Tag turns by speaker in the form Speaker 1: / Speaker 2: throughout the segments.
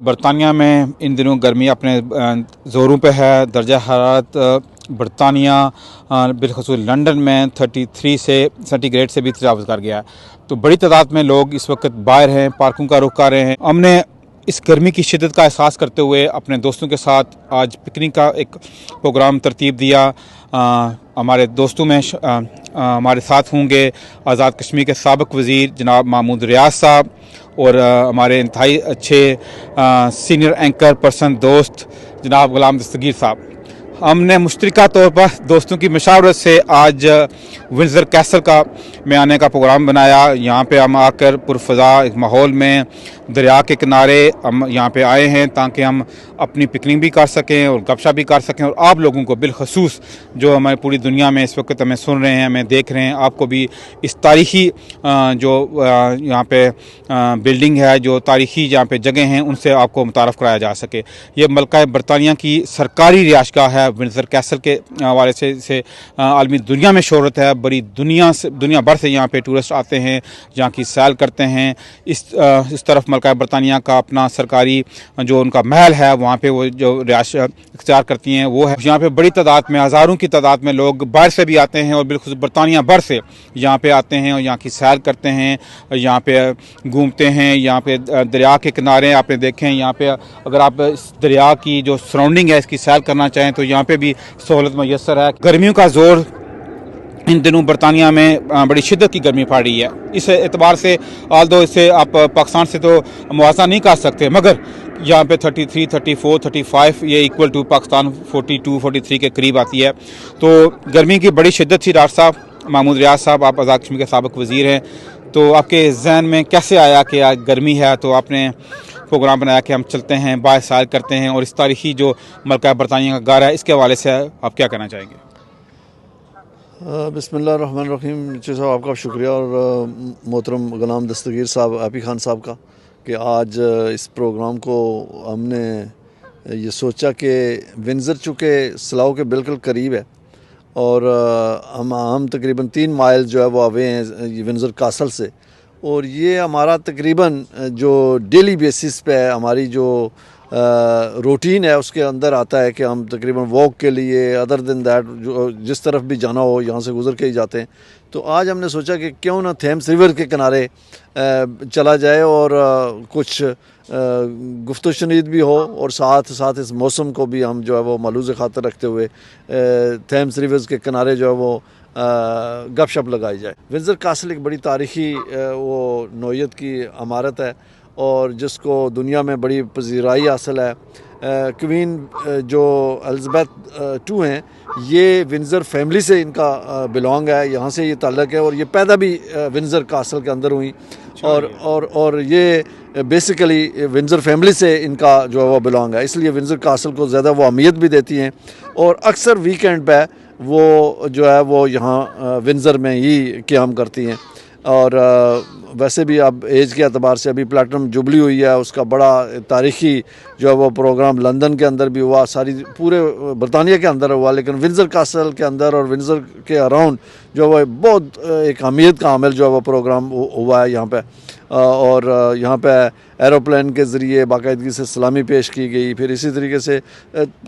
Speaker 1: बरतानिया में इन दिनों गर्मी अपने ज़ोरों पे है। दर्जा हरारत बरतानिया बिलखसूस लंदन में 33 से सेंटीग्रेड से भी तजावज़ कर गया है। तो बड़ी तादाद में लोग इस वक्त बाहर हैं, पार्कों का रुख कर रहे हैं। हमने इस गर्मी की शिद्दत का एहसास करते हुए अपने दोस्तों के साथ आज पिकनिक का एक प्रोग्राम तरतीब दिया। हमारे दोस्तों में हमारे साथ होंगे आज़ाद कश्मीर के साबिक़ वज़ीर जनाब महमूद रियाज साहब और हमारे इंतहाई अच्छे सीनियर एंकर पर्सन दोस्त जनाब गुलाम दस्तगीर साहब। हमने मुश्तरका तौर पर दोस्तों की मशावरत से आज विंडसर कैसल में आने का प्रोग्राम बनाया। यहाँ पे हम आकर पुरफ़ज़ा एक माहौल में दरिया के किनारे हम यहाँ पे आए हैं ताकि हम अपनी पिकनिक भी कर सकें और गपशप भी कर सकें, और आप लोगों को बिलखसूस जो हमारी पूरी दुनिया में इस वक्त हमें सुन रहे हैं, हमें देख रहे हैं, आपको भी इस तारीख़ी जो यहाँ पे बिल्डिंग है, जो तारीख़ी यहाँ पे जगह हैं, उनसे आपको मुतारफ़ कराया जा सके। ये मल्का बरतानिया की सरकारी रिहाइशगाह है। विंडसर कैसल के हवाले से आलमी दुनिया में शोहरत है। बड़ी दुनिया भर से यहाँ पे टूरिस्ट आते हैं, यहाँ की सैर करते हैं। इस तरफ मल्का बरतानिया का अपना सरकारी जो उनका महल है, वहाँ पे वो जो रिहाइश इख्तियार करती हैं वो है। यहाँ पे बड़ी तादाद में, हज़ारों की तादाद में लोग बाहर से भी आते हैं और बिल्कुल बरतानिया भर से यहाँ पे आते हैं और यहाँ की सैर करते हैं, यहाँ पे घूमते हैं। यहाँ पे दरिया के किनारे आपने देखें, यहाँ पे अगर आप इस दरिया की जो सराउंडिंग है इसकी सैर करना चाहें तो यहाँ पे भी सहूलत मैसर है। गर्मियों का जोर इन दिनों बरतानिया में बड़ी शिद्दत की गर्मी पड़ रही है। इस एतबार से आल्दो इससे आप पाकिस्तान से तो मुआवजा नहीं कर सकते, मगर यहाँ पे 33, 34, 35 ये इक्वल टू पाकिस्तान 42, 43 के करीब आती है। तो गर्मी की बड़ी शिद्दत थी। डॉक्टर साहब महमूद रियाज साहब, आप आज़ाद कश्मीर के साबिक़ वज़ीर हैं, तो आपके जहन में कैसे आया कि आज गर्मी है तो आपने प्रोग्राम बनाया कि हम चलते हैं, बाहर सैर करते हैं, और इस तारीख़ी जो मल्का बरतानिया का घर है इसके हवाले से आप क्या कहना चाहेंगे?
Speaker 2: बिस्मिल्लाहिर्रहमानिर्रहीम। नीचे साहब आपका शुक्रिया और मोहतरम गुलाम दस्तगीर साहब, आपी खान साहब का, कि आज इस प्रोग्राम को हमने ये सोचा कि विंडसर चूँकि सलाओ के बिल्कुल करीब है और हम तकरीबन 3 माइल जो है वो अवे हैं विंडसर कासल से, और ये हमारा तकरीबन जो डेली बेसिस पे हमारी जो रूटीन है उसके अंदर आता है कि हम तकरीबन वॉक के लिए अदर दिन दैट जो जिस तरफ भी जाना हो यहाँ से गुज़र के ही जाते हैं। तो आज हमने सोचा कि क्यों ना थेम्स रिवर के किनारे चला जाए और कुछ गुफ्तो शनीद भी हो और साथ साथ इस मौसम को भी हम जो है वो मलूज़ खातर रखते हुए थेम्स रिवर्स के किनारे जो है वो गपशप लगाई जाए। विंडसर कासल एक बड़ी तारीख़ी वो नौयत की इमारत है और जिसको दुनिया में बड़ी पजीराई हासिल है। क्वीन जो एलिज़ाबेथ II हैं, ये विंडसर फैमिली से इनका बिलोंग है, यहाँ से ये ताल्लुक़ है, और ये पैदा भी विंडसर कासल के अंदर हुई और ये बेसिकली विंडसर फैमिली से इनका जो है वो बिलोंग है, इसलिए विंडसर कासल को ज़्यादा वो अहमियत भी देती हैं। और अक्सर वीकेंड पे वो जो है वो यहाँ विंडसर में ही क़याम करती हैं। और वैसे भी अब एज के अतबार से अभी प्लैटिनम जुबली हुई है, उसका बड़ा तारीख़ी जो है वो प्रोग्राम लंदन के अंदर भी हुआ, सारी पूरे बरतानिया के अंदर हुआ, लेकिन विंडसर कासल के अंदर और विंडसर के अराउंड जो वो बहुत एक अहमियत का आमिल जो है वो प्रोग्राम हुआ है यहाँ पे। और यहाँ पे एरोप्लेन के ज़रिए बाकायदगी से सलामी पेश की गई। फिर इसी तरीके से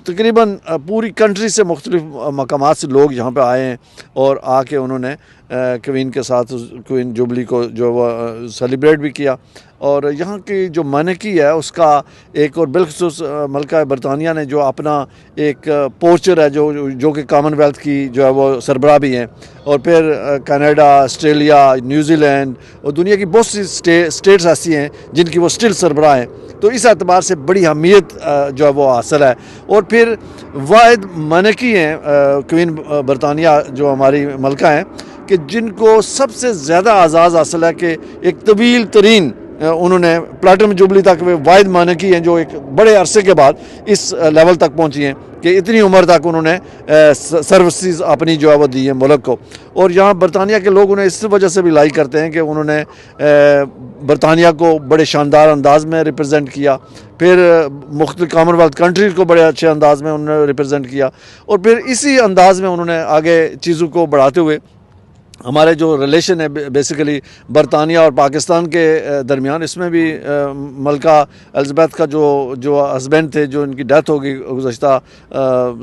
Speaker 2: तकरीबन पूरी कंट्री से मुख्तलिफ़ मकामात से लोग यहाँ पे आए हैं और आके उन्होंने क्वीन के साथ क्वीन जुबली को जो वो सेलिब्रेट भी किया। और यहाँ की जो मानकी है उसका एक और बिलखसूस मल्का बरतानिया ने जो अपना एक पोस्चर है जो कि कॉमनवेल्थ की जो है वो सरबराह भी हैं, और फिर कनाडा, ऑस्ट्रेलिया, न्यूजीलैंड और दुनिया की बहुत सी स्टेट्स ऐसी हैं जिनकी वो स्टिल सरबराह हैं। तो इस एतबार से बड़ी अहमियत जो है वो हासिल है। और फिर वाहिद मानकी हैं क्वीन बरतानिया जो हमारी मल्का हैं कि जिनको सबसे ज़्यादा आज़ाज़ हासिल है कि एक तवील तरीन उन्होंने प्लैटिनम जुबली तक वे वाहिद मानकी हैं जो एक बड़े अरसे के बाद इस लेवल तक पहुंची हैं कि इतनी उम्र तक उन्होंने सर्विसेज अपनी जो है वो दी है मुल्क को। और यहाँ बरतानिया के लोग उन्हें इस वजह से भी लाइक करते हैं कि उन्होंने बरतानिया को बड़े शानदार अंदाज में रिप्रेजेंट किया, फिर मुख्तलिफ कॉमनवेल्थ कंट्रीज़ को बड़े अच्छे अंदाज में उन्होंने रिप्रेजेंट किया, और फिर इसी अंदाज में उन्होंने आगे चीज़ों को बढ़ाते हुए हमारे जो रिलेशन है बेसिकली बरतानिया और पाकिस्तान के दरमियान, इसमें भी मलका एलिज़ाबेथ का जो हस्बैंड थे, जो इनकी डेथ हो गई गुज़श्ता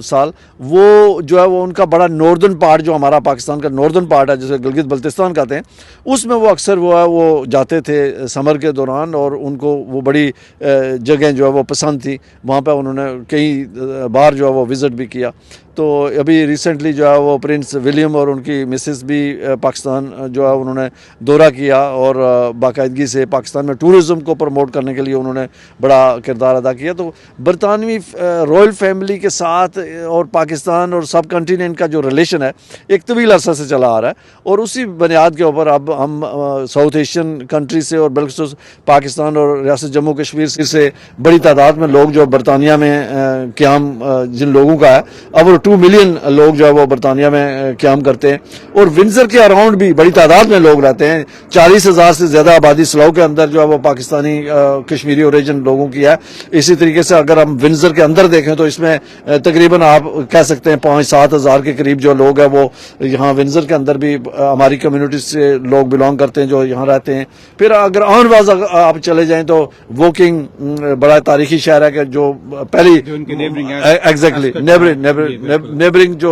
Speaker 2: साल, वो जो है वो उनका बड़ा नॉर्दर्न पार्ट, जो हमारा पाकिस्तान का नॉर्दर्न पार्ट है जिसे गिलगित बल्तिस्तान कहते हैं, उसमें वो अक्सर वो जाते थे समर के दौरान, और उनको वो बड़ी जगह जो है वो पसंद थी। वहाँ पर उन्होंने कई बार जो है वो विज़िट भी किया। तो अभी रिसेंटली जो है वो प्रिंस विलियम और उनकी मिसेस भी पाकिस्तान जो है उन्होंने दौरा किया, और बाकायदगी से पाकिस्तान में टूरिज़म को प्रमोट करने के लिए उन्होंने बड़ा किरदार अदा किया। तो बरतानवी रॉयल फैमिली के साथ और पाकिस्तान और सब कॉन्टिनेंट का जो रिलेशन है एक तवील अरसा से चला आ रहा है, और उसी बुनियाद के ऊपर अब हम साउथ एशियन कंट्री से और बल्कि पाकिस्तान और रियासत जम्मू कश्मीर से बड़ी तादाद में लोग जो बरतानिया में क़याम जिन लोगों का है, अब वो 2 मिलियन लोग जो है वो बरतानिया में क़याम करते हैं, और विंडसर के अराउंड भी बड़ी तादाद में लोग रहते हैं। 40,000 से ज़्यादा आबादी स्लाउ के अंदर जो है वो पाकिस्तानी कश्मीरी ओरिजिन लोगों की है। इसी तरीके से अगर हम विंडसर के अंदर देखें तो इसमें तकरीबन आप कह सकते हैं 5-7 हज़ार के करीब जो लोग हैं वो यहाँ विंडसर के अंदर भी हमारी कम्युनिटी से लोग बिलोंग करते हैं जो यहाँ रहते हैं। फिर अगर आनवाज आप चले जाएँ तो वोकिंग बड़ा तारीखी शहर है कि जो पहली एग्जैक्टली नेबरिंग जो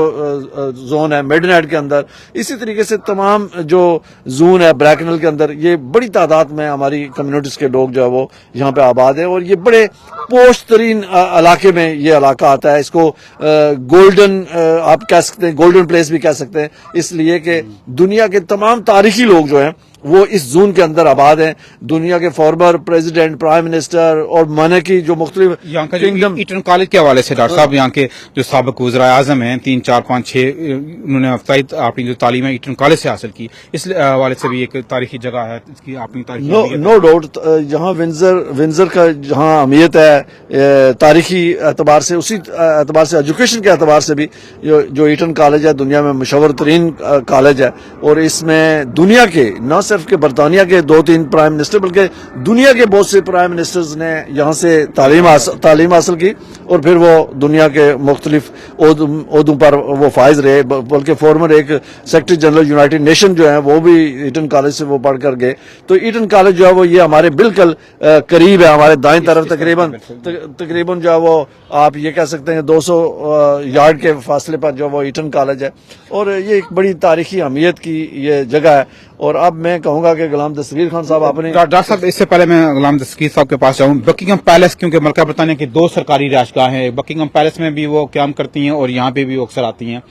Speaker 2: जोन है मिडनाइट के अंदर। इसी तरीके से तमाम जो जोन है ब्रैकनल के अंदर, ये बड़ी तादाद में हमारी कम्युनिटीज के लोग जो है वो यहाँ पे आबाद है, और ये बड़े पोश तरीन इलाके में ये इलाका आता है। इसको गोल्डन आप कह सकते हैं, गोल्डन प्लेस भी कह सकते हैं, इसलिए कि दुनिया के तमाम तारीखी लोग जो हैं वो इस जोन के अंदर आबाद हैं। दुनिया के फॉर्मर प्रेसिडेंट, प्राइम मिनिस्टर और माने की जो मुख्तलिफ
Speaker 1: यहाँ का किंगडम ईटन कॉलेज के हवाले से डॉक्टर साहब, यहाँ के जो साबिक वज़ीर आज़म हैं 3, 4, 5, 6, उन्होंने अपनी जो तालीम है ईटन कॉलेज से हासिल की, इस हवाले से भी एक तारीखी जगह है इसकी अपनी तारीखी।
Speaker 2: नो डाउट यहाँ विंडसर का जहाँ अहमियत है तारीखी एतबार से, उसी एतबार से एजुकेशन के एतबार से भी जो ईटन कॉलेज है दुनिया में मशहूर तरीन कॉलेज है, और इसमें दुनिया के न सिर्फ के बरतानिया के 2-3 प्राइम मिनिस्टर बल्कि दुनिया के बहुत से प्राइम मिनिस्टर्स ने यहाँ से तालीम हासिल की, और फिर वो दुनिया के मुख्तलिफ ओहदों पर वो फाइज रहे। बल्कि फॉर्मर एक सेक्रेटरी जनरल यूनाइटेड नेशन जो है वो भी ईटन कॉलेज से वो पढ़ कर गए। तो ईटन कॉलेज जो है वो ये हमारे बिल्कुल करीब है, हमारे दाएं तरफ तकरीबन जो है वो आप ये कह सकते हैं 200 यार्ड के फासले पर जो वो ईटन कॉलेज है, और ये एक बड़ी तारीखी अहमियत की ये जगह है। और अब मैं कहूंगा कि गुलाम दस्तगीर खान साहब आपने
Speaker 1: डॉक्टर साहब, इससे पहले मैं गुलाम दस्तगीर साहब के पास जाऊं, बकिंगम पैलेस, क्योंकि मलका बरतानिया की 2 सरकारी रिहाइशगाह हैं, बकिंगम पैलेस में भी वो क़याम करती हैं और यहाँ पे भी वो अक्सर आती हैं।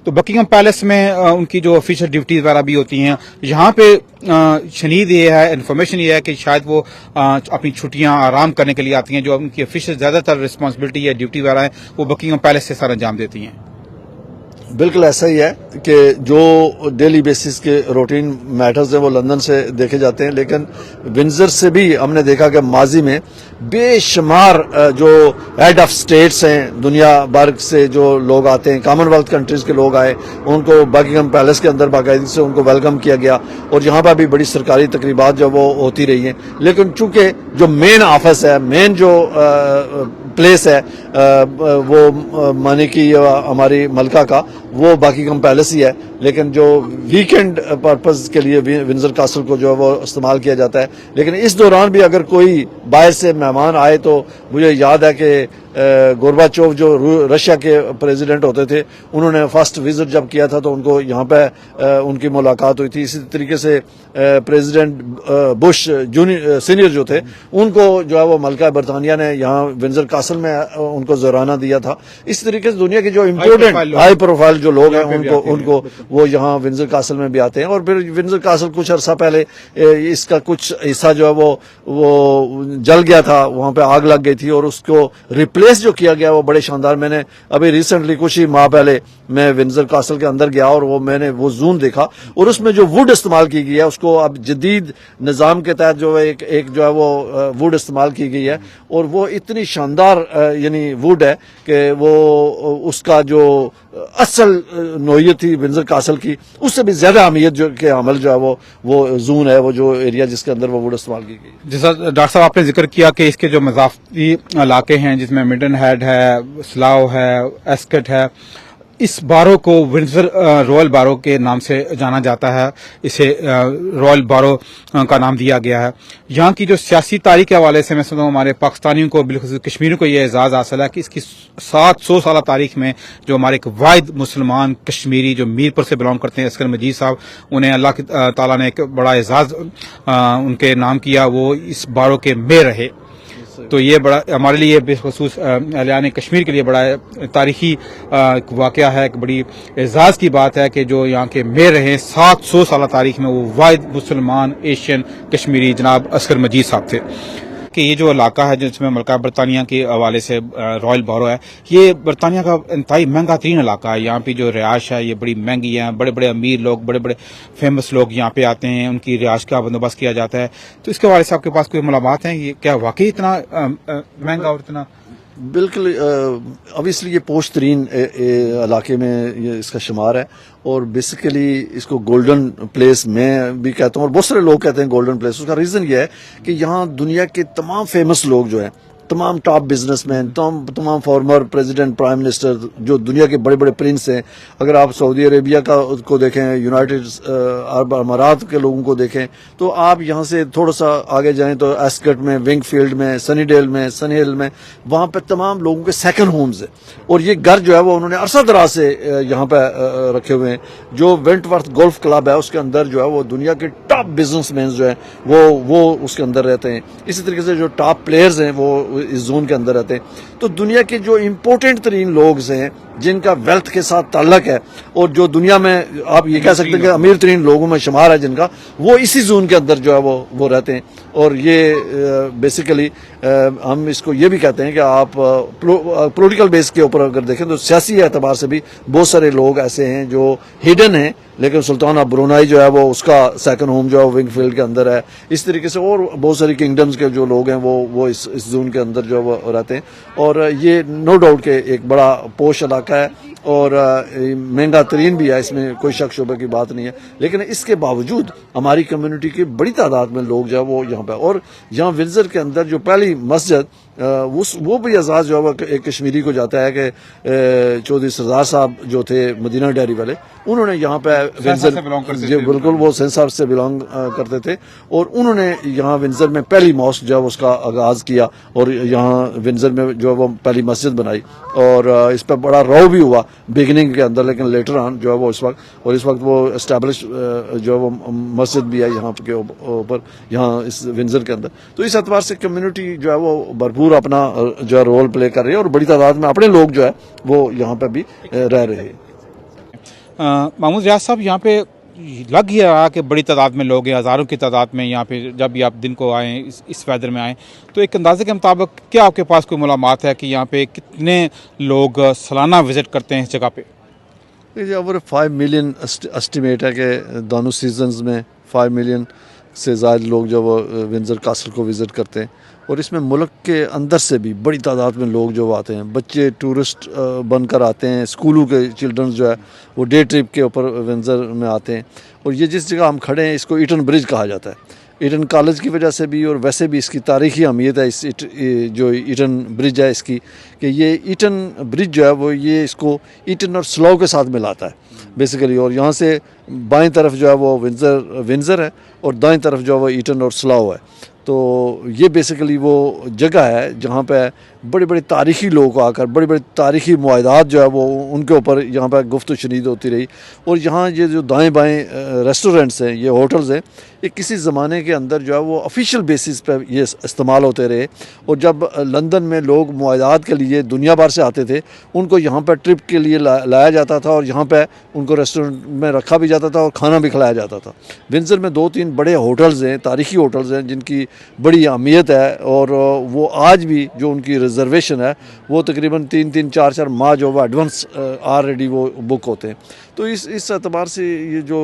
Speaker 1: तो बकिंगम पैलेस में उनकी जो ऑफिशियल ड्यूटीज वगैरह भी होती हैं, यहाँ पे शनीद ये है, इन्फॉर्मेशन ये है कि शायद वो अपनी छुट्टियां आराम करने के लिए आती हैं, जो उनकी ऑफिशियल ज्यादातर रिस्पॉन्सिबिलिटी या ड्यूटी वगैरह है वो बकिंगम पैलेस से सर अंजाम देती हैं।
Speaker 2: बिल्कुल ऐसा ही है कि जो डेली बेसिस के रूटीन मैटर्स हैं वो लंदन से देखे जाते हैं, लेकिन विंडसर से भी हमने देखा कि माजी में बेशुमार जो हेड ऑफ स्टेट्स हैं दुनिया भर से जो लोग आते हैं, कॉमनवेल्थ कंट्रीज के लोग आए, उनको बकिंगम पैलेस के अंदर बाकायदगी से उनको वेलकम किया गया, और यहाँ पर भी बड़ी सरकारी तकरीबात जो वो होती रही हैं। लेकिन चूंकि जो मेन ऑफिस है, मेन जो प्लेस है वो माने कि हमारी मलका का वो बकिंगम पैलेस ही है, लेकिन जो वीकेंड पर्पस के लिए विंडसर कासल को जो है वो इस्तेमाल किया जाता है। लेकिन इस दौरान भी अगर कोई बाहर से मेहमान आए तो मुझे याद है कि गोरबाचोव जो रशिया के प्रेसिडेंट होते थे, उन्होंने फर्स्ट विजिट जब किया था तो उनको यहाँ पे उनकी मुलाकात हुई थी। इसी तरीके से प्रेसिडेंट बुश सीनियर जो थे, उनको जो है वो मलका बरतानिया ने यहाँ विंडसर कासल में उनको ज़राना दिया था। इस तरीके से दुनिया के जो इम्पोर्टेंट हाई प्रोफाइल जो लोग हैं उनको वो यहाँ विंडसर कासल में भी आते हैं। और फिर विंडसर कासल कुछ अरसा पहले इसका कुछ हिस्सा जो है वो जल गया था, वहाँ पे आग लग गई थी, और उसको रिप्लेस जो किया गया वो बड़े शानदार। मैंने अभी रिसेंटली कुछ ही माह पहले मैं विंडसर कासल के अंदर गया और मैंने वो जून देखा, और उसमें जो वुड इस्तेमाल की गई है उसको अब जदीद निज़ाम के तहत जो है एक जो है वो वुड इस्तेमाल की गई है, और वो इतनी शानदार यानी वुड है कि वो उसका जो असल नोयत थी विंडसर कासल की, उससे भी ज्यादा अहमियत जो के अमल जो है वो जून है, वो जो एरिया जिसके अंदर वो वुड इस्तेमाल की गई।
Speaker 1: जैसा डॉक्टर साहब आपने जिक्र किया कि इसके जो मज़ाफ़ती इलाके हैं जिसमें मिडन हेड है, स्लाव है, एस्कट है, इस बारो को विंडसर रॉयल बारो के नाम से जाना जाता है। इसे रॉयल बारो का नाम दिया गया है। यहाँ की जो सियासी तारीख के हवाले से मैं समझता हूँ हमारे पाकिस्तानियों को बिल्कुल कश्मीरियों को ये एजाज़ हासिल है कि इसकी 700 साल तारीख में जो हमारे एक वाहिद मुसलमान कश्मीरी जो मीरपुर से बिलोंग करते हैं असगर मजीद साहब, उन्हें अल्लाह ताला ने एक बड़ा एजाज़ उनके नाम किया, वो इस बारो के मेयर रहे। तो ये बड़ा हमारे लिए बेखसूस अहलियान कश्मीर के लिए बड़ा तारीखी वाक़या है, एक बड़ी एजाज़ की बात है कि जो यहाँ के मेयर रहे 700 साल तारीख में, वो वाहिद मुसलमान एशियन कश्मीरी जनाब असगर मजीद साहब थे। कि ये जो इलाका है जिसमें मलका बरतानिया के हवाले से रॉयल बारो है, ये बरतानिया का इंतहाई महंगा तरीन इलाका है। यहाँ पे जो रिहाइश है ये बड़ी महंगी है, बड़े बड़े अमीर लोग, बड़े बड़े फेमस लोग यहाँ पे आते हैं, उनकी रिहाइश का बंदोबस्त किया जाता है। तो इसके हवाले से आपके पास कोई मालूमात हैं, ये क्या वाकई इतना महंगा और इतना?
Speaker 2: बिल्कुल, ऑब्वियसली ये पोश तरीन इलाके में ये इसका शुमार है और बेसिकली इसको गोल्डन प्लेस मैं भी कहता हूँ और बहुत सारे लोग कहते हैं गोल्डन प्लेस। उसका रीज़न ये है कि यहाँ दुनिया के तमाम फेमस लोग जो हैं, तमाम टॉप बिजनेसमैन, तमाम फॉर्मर प्रेसिडेंट, प्राइम मिनिस्टर, जो दुनिया के बड़े बड़े प्रिंस हैं, अगर आप सऊदी अरेबिया को देखें, यूनाइटेड अरब अमारात के लोगों को देखें, तो आप यहाँ से थोड़ा सा आगे जाएं तो एस्कट में, विंगफील्ड में, सनीडेल में, सनी हिल में, वहाँ पे तमाम लोगों के सेकंड होम्स हैं और ये घर जो है वो उन्होंने अरसा दराज से यहाँ पे रखे हुए हैं। जो वेंटवर्थ गोल्फ क्लब है उसके अंदर जो है वो दुनिया के टॉप बिजनेसमैन जो है वो उसके अंदर रहते हैं। इसी तरीके से जो टॉप प्लेयर्स हैं वो इस जोन के अंदर रहते हैं। तो दुनिया के जो इम्पोर्टेंट तरीन लोग हैं जिनका वेल्थ के साथ ताल्लुक है और जो दुनिया में आप ये कह सकते हैं कि अमीर तरीन लोगों में शुमार है जिनका, वो इसी जोन के अंदर जो है वो रहते हैं। और ये बेसिकली हम इसको ये भी कहते हैं कि आप पॉलिटिकल बेस के ऊपर अगर देखें तो सियासी एतबार से भी बहुत सारे लोग ऐसे हैं जो हिडन हैं, लेकिन सुल्तान ऑफ ब्रुनाई जो है वो उसका सेकंड होम जो है विंगफील्ड के अंदर है। इस तरीके से और बहुत सारी किंगडम्स के जो लोग हैं वो इस जोन के अंदर जो है वो रहते हैं। और ये नो डाउट के एक बड़ा पोश इलाका है और महंगा तरीन भी है, इसमें कोई शक शुबे की बात नहीं है। लेकिन इसके बावजूद हमारी कम्युनिटी की बड़ी तादाद में लोग जो है वो यहाँ पे, और यहाँ विंडसर के अंदर जो पहली मस्जिद वो भी एजाज़ जो है एक कश्मीरी को जाता है कि चौधरी सरदार साहब जो थे मदीना डेयरी वाले, उन्होंने यहाँ पे विंडसर, बिल्कुल वो सेंस साहब से बिलोंग करते थे और उन्होंने यहाँ विंडसर में पहली मॉस्क जो है उसका आगाज़ किया और यहाँ विंडसर में जो है वो पहली मस्जिद बनाई और इस पर बड़ा रौ भी हुआ बिगिनिंग के अंदर, लेकिन लेटर ऑन जो है वो इस वक्त वो एस्टैब्लिश जो है वो मस्जिद भी है यहाँ के ऊपर, यहाँ इस विंडसर के अंदर। तो इस एतबार से कम्युनिटी जो है वो भरपूर अपना जो है रोल प्ले कर रही है और बड़ी तादाद में अपने लोग जो है वो यहाँ पे भी रह रहे हैं।
Speaker 1: महमूद रियाज साहब, यहाँ पे लग ही रहा कि बड़ी तादाद में लोग हैं, हज़ारों की तादाद में यहाँ पे जब भी आप दिन को आएँ, इस वेदर में आएँ, तो एक अंदाजे के मुताबिक क्या आपके पास कोई मालूमात है कि यहाँ पे कितने लोग सालाना विज़िट करते हैं इस जगह पे?
Speaker 2: ओवर 5 मिलियन एस्टिमेट है कि दोनों सीजन्स में 5 मिलियन से ज़्यादा लोग जो वो विंडसर कासल को विज़िट करते हैं और इसमें मुल्क के अंदर से भी बड़ी तादाद में लोग जो आते हैं, बच्चे टूरिस्ट बनकर आते हैं, स्कूलों के चिल्ड्रन जो है वो डे ट्रिप के ऊपर विंडसर में आते हैं। और ये जिस जगह हम खड़े हैं इसको ईटन ब्रिज कहा जाता है। ईटन कॉलेज की वजह से भी और वैसे भी इसकी तारीखी अहमियत है इस जो ईटन ब्रिज है इसकी, कि ये ईटन ब्रिज जो है वो ये इसको ईटन और स्लाउ के साथ मिलाता है बेसिकली। और यहाँ से बाएं तरफ जो है वो विंडसर है और दाएं तरफ जो है वो ईटन और स्लाउ है। तो ये बेसिकली वो जगह है जहाँ पे बड़े बड़े तारीख़ी लोग आकर बड़े बड़े तारीख़ी मुआहदात जो है वो उनके ऊपर यहाँ पर गुफ्तगू शनीद होती रही। और यहाँ ये जो दाएं बाएं रेस्टोरेंट्स हैं, ये होटल्स हैं, ये किसी ज़माने के अंदर जो है वो ऑफिशियल बेसिस पे ये इस्तेमाल होते रहे। और जब लंदन में लोग मुआहदात के लिए दुनिया भर से आते थे, उनको यहाँ पर ट्रिप के लिए लाया जाता था और यहाँ पर उनको रेस्टोरेंट में रखा भी जाता था और खाना भी खिलाया जाता था। विंडसर में 2-3 बड़े होटल्स हैं, तारीख़ी होटल्स हैं, जिनकी बड़ी अहमियत है और वो आज भी जो उनकी रिजर्वेशन है वो तकरीबन 3-3, 4-4 माह जो वो एडवांस ऑलरेडी वो बुक होते हैं। तो इस एतबार से ये जो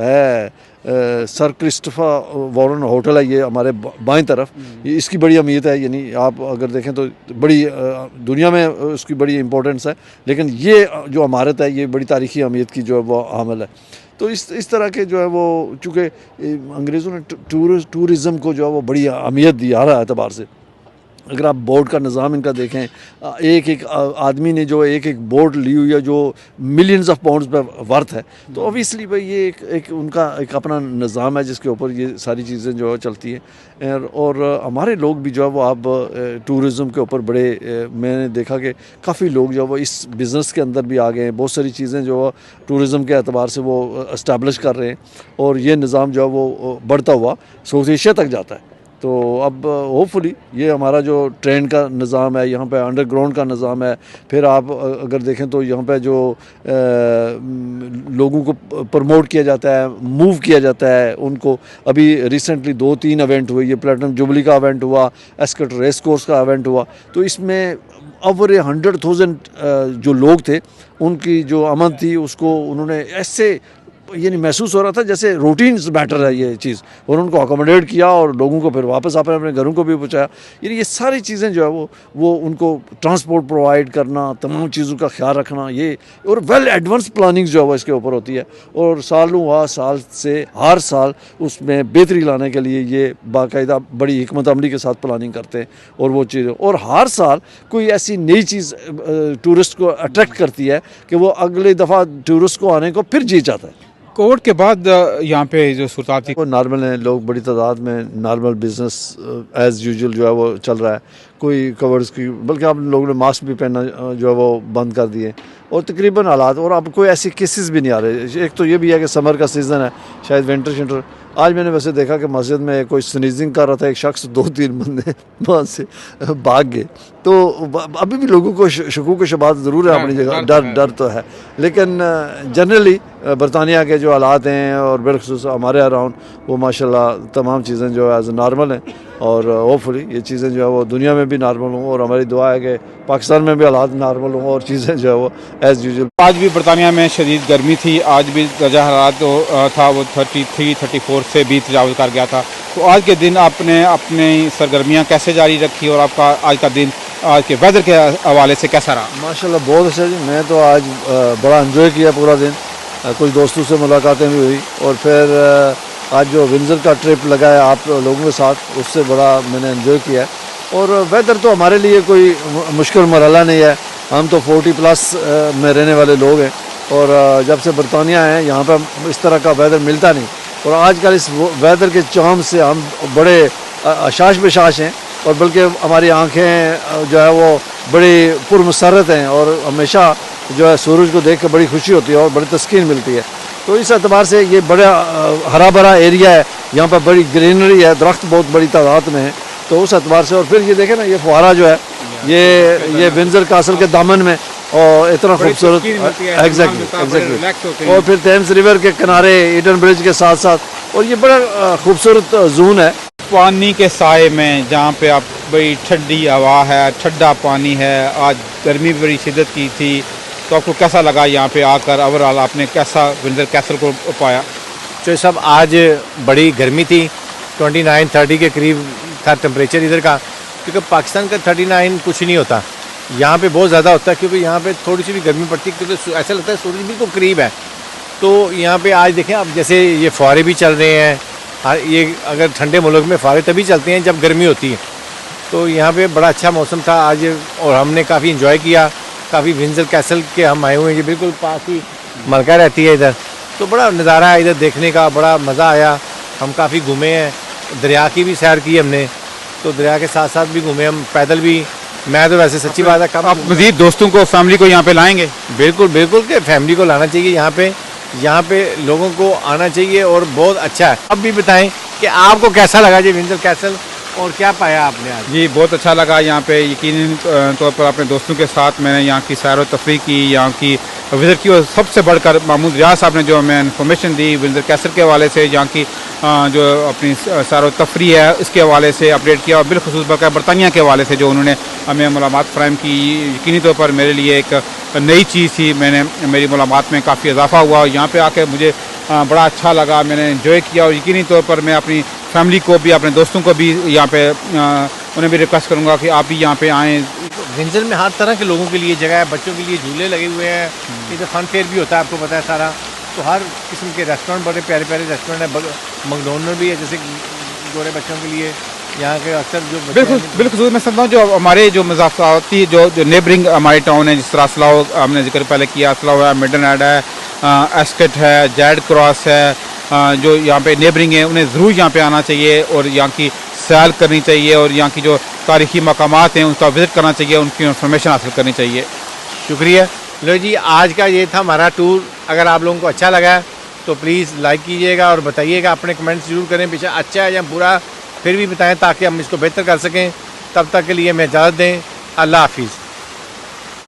Speaker 2: है सर क्रिस्टोफर वॉरेन होटल है, ये हमारे बाएं तरफ, इसकी बड़ी अहमियत है। यानी आप अगर देखें तो बड़ी दुनिया में उसकी बड़ी इंपॉर्टेंस है, लेकिन ये जो इमारत है ये बड़ी तारीख़ी अहमियत की जो है वो हामिल है। तो इस तरह के जो है वो चूँकि अंग्रेज़ों ने टूरिज़म को जो है वो बड़ी अहमियत दी हर एतबार से, अगर आप बोर्ड का निज़ाम इनका देखें, एक एक आदमी ने जो एक एक बोर्ड ली हुई है जो मिलियंस ऑफ पाउंड्स पर वर्थ है, तो ऑब्वियसली भाई ये एक उनका एक अपना निज़ाम है जिसके ऊपर ये सारी चीज़ें जो है चलती हैं। और हमारे लोग भी जो है वो अब टूरिज़म के ऊपर बड़े मैंने देखा कि काफ़ी लोग जो है वो इस बिज़नेस के अंदर भी आ गए हैं। बहुत सारी चीज़ें जो टूरिज़म के एतबार से वो इस्टेब्लिश कर रहे हैं और ये निज़ाम जो है वो बढ़ता हुआ साउथ एशिया तक जाता है। तो अब होपफुली ये हमारा जो ट्रेन का निज़ाम है, यहाँ पे अंडरग्राउंड का निज़ाम है, फिर आप अगर देखें तो यहाँ पे जो लोगों को प्रमोट किया जाता है, मूव किया जाता है उनको। अभी रिसेंटली 2-3 इवेंट हुए, ये प्लेटिनम जुबली का इवेंट हुआ, एस्कट रेस कोर्स का इवेंट हुआ, तो इसमें ओवर 100,000 जो लोग थे उनकी जो अमन थी उसको उन्होंने ऐसे यानी महसूस हो रहा था जैसे रूटीन मैटर है ये चीज़, और उनको अकोमोडेट किया और लोगों को फिर वापस अपने अपने घरों को भी पहुँचाया। यानी ये सारी चीज़ें जो है वो उनको ट्रांसपोर्ट प्रोवाइड करना, तमाम चीज़ों का ख्याल रखना, ये और वेल एडवांस प्लानिंग जो है वो इसके ऊपर होती है। और साल से हर साल उसमें बेहतरी लाने के लिए ये बाकायदा बड़ी हिकमत अमली के साथ प्लानिंग करते हैं और वो चीज़, और हर साल कोई ऐसी नई चीज़ टूरिस्ट को अट्रैक्ट करती है कि वो अगली दफ़ा टूरिस्ट को आने को फिर जी चाहता है।
Speaker 1: कोविड के बाद यहाँ पे जो सूरत थी
Speaker 2: वो नॉर्मल है, लोग बड़ी तादाद में नॉर्मल बिजनेस एज़ यूजुअल जो है वो चल रहा है। कोई कवर्स की, बल्कि आप लोगों ने मास्क भी पहनना जो है वो बंद कर दिए और तकरीबन हालात, और अब कोई ऐसी केसेस भी नहीं आ रहे। एक तो ये भी है कि समर का सीज़न है, शायद विंटर शिंटर। आज मैंने वैसे देखा कि मस्जिद में कोई स्नीजिंग कर रहा था, एक शख्स 2-3 बंदे वहाँ से भाग गए। तो अभी भी लोगों को शकूक व शुबहात ज़रूर है अपनी जगह, डर तो है, लेकिन जनरली बरतानिया के जो हालात हैं और बिलखुसूस हमारे अराउंड वो माशाल्लाह तमाम चीज़ें जो है एज नॉर्मल हैं, और होपफुली ये चीज़ें जो है वो दुनिया में भी नॉर्मल हों, और हमारी दुआ है कि पाकिस्तान में भी हालात नॉर्मल हों और चीज़ें जो है वो एज़ यूजुअल।
Speaker 1: आज भी बरतानिया में शदीद गर्मी थी, आज भी दर्जा हरारत था वो 33-34 से भी तजावज़ कर गया था। तो आज के दिन आपने अपनी सरगर्मियाँ कैसे जारी रखी और आपका आज का दिन आज के वेदर के हवाले से कैसा रहा?
Speaker 2: माशाल्लाह बहुत अच्छा जी, मैं तो आज बड़ा एंजॉय किया पूरा दिन। कुछ दोस्तों से मुलाकातें भी हुई, और फिर आज जो विंज़र का ट्रिप लगा है आप लोगों के साथ, उससे बड़ा मैंने एंजॉय किया है। और वेदर तो हमारे लिए कोई मुश्किल मरहला नहीं है, हम तो 40+ में रहने वाले लोग हैं, और जब से बरतानिया हैं यहाँ पर इस तरह का वेदर मिलता नहीं, और आजकल इस वेदर के चाम से हम बड़े अशाश बशाश हैं, और बल्कि हमारी आंखें जो है वो बड़ी पुरमसरत हैं, और हमेशा जो है सूरज को देख कर बड़ी खुशी होती है और बड़ी तस्कीन मिलती है। तो इस एतबार से ये बड़ा हरा भरा एरिया है, यहाँ पर बड़ी ग्रीनरी है, दरख्त बहुत बड़ी तादाद में है, तो उस एतबार से। और फिर ये देखें ना, ये फुहारा जो है ये विंज़र कासल के दामन में, और इतना खूबसूरत, एग्जैक्टली, और फिर थेम्स रिवर के किनारे ईडन ब्रिज के साथ साथ, और ये बड़ा खूबसूरत जोन है।
Speaker 1: पानी के साए में जहाँ पे आप बड़ी ठंडी हवा है, ठंडा पानी है, आज गर्मी भी बड़ी शिद्दत की थी, तो आपको कैसा लगा यहाँ पे आकर? ओवरऑल आपने कैसा विंज़र कैसल को पाया?
Speaker 3: तो सब आज बड़ी गर्मी थी, 29-30 के करीब था टेम्परेचर इधर का, क्योंकि पाकिस्तान का 39 कुछ नहीं होता, यहाँ पे बहुत ज़्यादा होता है, क्योंकि यहाँ पे थोड़ी सी भी गर्मी पड़ती है, क्योंकि ऐसा लगता है सूरज बिल्कुल करीब है। तो यहाँ पे आज देखें आप, जैसे ये फुहारे भी चल रहे हैं, ये अगर ठंडे मुल्क में फुहारे तभी चलते हैं जब गर्मी होती है। तो यहाँ पे बड़ा अच्छा मौसम था आज, और हमने काफ़ी इंजॉय किया। काफ़ी विंज़र कैसल के हम आए हुए हैं, ये बिल्कुल पास ही मलका रहती है इधर, तो बड़ा नज़ारा है इधर देखने का, बड़ा मज़ा आया। हम काफ़ी घूमे हैं, दरिया की भी सैर की हमने, तो दरिया के साथ साथ भी घूमे हम, पैदल भी। मैं तो वैसे सच्ची बात है, कब
Speaker 1: आप मज़ीद दोस्तों को, फैमिली को यहाँ पे लाएंगे?
Speaker 3: बिल्कुल बिल्कुल के फैमिली को लाना चाहिए यहाँ पे लोगों को आना चाहिए, और बहुत अच्छा है। अब भी बताएं कि आपको कैसा लगा जी विंज़र कैसल, और क्या पाया आपने आज?
Speaker 1: जी बहुत अच्छा लगा यहाँ पे, यकीनी तौर पर अपने दोस्तों के साथ मैंने यहाँ की सैर व तफरीह की, यहाँ की विज़िट की, और सबसे बढ़कर महमूद रियाज साहब ने जो हमें इन्फॉर्मेशन दी विंज़र कैसल के हवाले से, यहाँ की जो अपनी सैर व तफरीह है इसके हवाले से अपडेट किया, और बिलखुसूस बरतानिया के हवाले से जो उन्होंने हमें मालूमात फ़राहम की, यकीनी तौर पर मेरे लिए एक नई चीज़ थी। मेरी मालूमात में काफ़ी इजाफा हुआ, और यहाँ पर आकर मुझे बड़ा अच्छा लगा, मैंने एंजॉय किया, और यकीनी तौर पर मैं अपनी फैमिली को भी, अपने दोस्तों को भी यहाँ पे उन्हें भी रिक्वेस्ट करूँगा कि आप भी यहाँ पे आएँ।
Speaker 3: विंज़र में हर तरह के लोगों के लिए जगह है, बच्चों के लिए झूले लगे हुए हैं, इधर फन फेयर भी होता है, आपको पता है सारा। तो हर किस्म के रेस्टोरेंट, बड़े प्यारे प्यारे रेस्टोरेंट है, मैकडोनल्ड भी है जैसे गोरे बच्चों के लिए, यहाँ के अक्सर जो बच्चे
Speaker 1: बिल्कुल
Speaker 3: हैं,
Speaker 1: बिल्कुल मैं समझता हूँ जो हमारे जो मज़ाफ़ाती जो नेबरिंग हमारे टाउन है, जिस तरह असलाओ हमने जिक्र पहले किया, असलाओ है, मिडन एड है, एस्केट है, जैड क्रॉस है, जो यहाँ पे नेबरिंग है उन्हें ज़रूर यहाँ पे आना चाहिए और यहाँ की सैर करनी चाहिए और यहाँ की जो तारीख़ी मकामात हैं उनका विज़िट करना चाहिए, उनकी इन्फॉर्मेशन हासिल करनी चाहिए।
Speaker 3: शुक्रिया। लो जी, आज का ये था हमारा टूर। अगर आप लोगों को अच्छा लगा तो प्लीज़ लाइक कीजिएगा और बताइएगा, अपने कमेंट्स ज़रूर करें, पीछे अच्छा है या बुरा फिर भी बताएं ताकि हम इसको बेहतर कर सकें। तब तक के लिए मैं इजाज़त दें। अल्लाह हाफिज़।